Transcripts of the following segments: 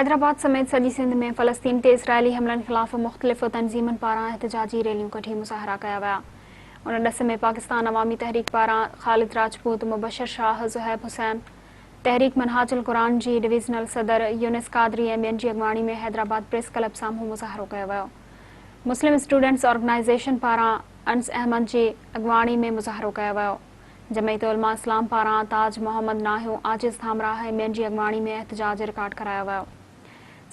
हैदराबाद समेत सॼी सिंध में फलस्तीन ते इसराइली हमलनि ख़िलाफ़ मुख़्तलिफ़ तंज़ीमुनि पारां एहतिजाजी रैलियूं कढी मुज़ाहरा कया विया। उन ॾस में पाकिस्तान अवामी तहरीक पारां ख़ालिद राजपूत, मुबशर शाह, ज़ुहैब हुसैन, तहरीक मनहाजुल क़ुरान जी डिवीज़नल सदर यूनिस कादरी ऐं ॿियनि जी अॻवाणी में हैदराबाद प्रेस क्लब साम्हूं मुज़ाहरो कयो वियो। मुस्लिम स्टूडेंट्स ऑर्गेनाइज़ेशन पारां अनस अहमद जी अॻवाणी में मुज़ाहरो कयो वियो। जमयत उलमा इस्लाम पारां ताज मोहम्मद नाहियो, आजिज़ थामराह ऐं ॿियनि जी अॻवाणी में एहतिजाज रिकॉर्ड करायो वियो।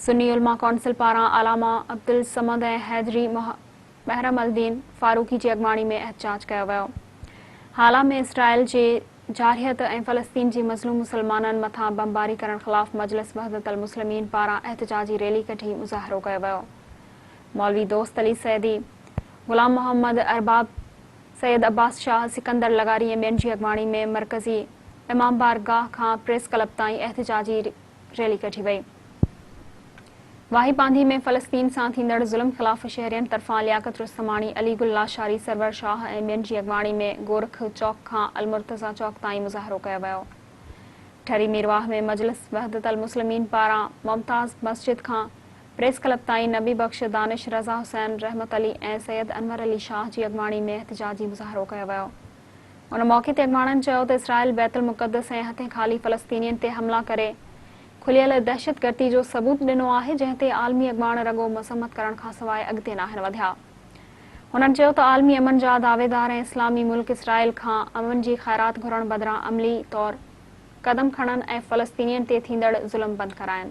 सुन्नी उलमा कौंसिल पारां अलामा अब्दुल समद ऐं हैदरी महरम अल-दीन फारूकी जी अॻवाणी में एहतिजाज कयो वियो। हाला में इसराइल जे जारहियत ऐं फ़लस्तीन जी मज़लूम मुसलमाननि मथां बमबारी करण ख़िलाफ़ मजलिस वहदत अल मुस्लिमीन पारां एहतिजाजी रैली कढी मुज़ाहरो कयो वियो। मौलवी दोस्त अली सैदी, ग़ुलाम मोहम्मद अरबाब, सैयद अब्बास शाह, सिकंदर लगारी ऐं ॿियनि जी अॻवाणी में मरकज़ी इमाम बारगाह खां प्रेस क्लब ताईं एहतिजाजी रैली कढी वई। वाही पांधी में फ़लस्तीन सां थींदड़ ज़ुल्म ख़िलाफ़ शहरियनि तरफ़ां लियाकत रुस्तमानी, अली गुल लाशारी, सरवर शाह ऐं ॿियनि जी अॻवाणी में गोरख चौक खां अलमुर्तज़ा चौक ताईं मुज़ाहरो कयो वियो। ठरी मीरवाह में मजलिस वहदत अल मुस्लिमीन पारां मुमताज़ मस्जिद खां प्रेस क्लब ताईं नबी बख्श, दानिश, रज़ा हुसैन, रहमत अली ऐं सैयद अनवर अली शाह जी अॻवाणी में एहतिजाजी मुज़ाहरो कयो वियो। उन मौक़े ते अॻवाणनि चयो त इसराइल बैतुल मुक़द्दस ऐं हथे ख़ाली फ़लस्तीनियुनि ते हमला करे खुलियल दहशतगर्दी जो सबूत ॾिनो आहे, जंहिं ते आलमी अॻवान रुॻो मज़म्मत करण खां सवाइ अॻिते नाहिनि वधिया। हुननि चयो त आलमी अमन जा दावेदार ऐं इस्लामी मुल्क इसराइल खां अमन जी ख़ैरात घुरण बदिरां अमली तौर क़दम खणनि ऐं फ़लस्तीनियुनि ते थींदड़ ज़ुल्म बंदि कराइनि।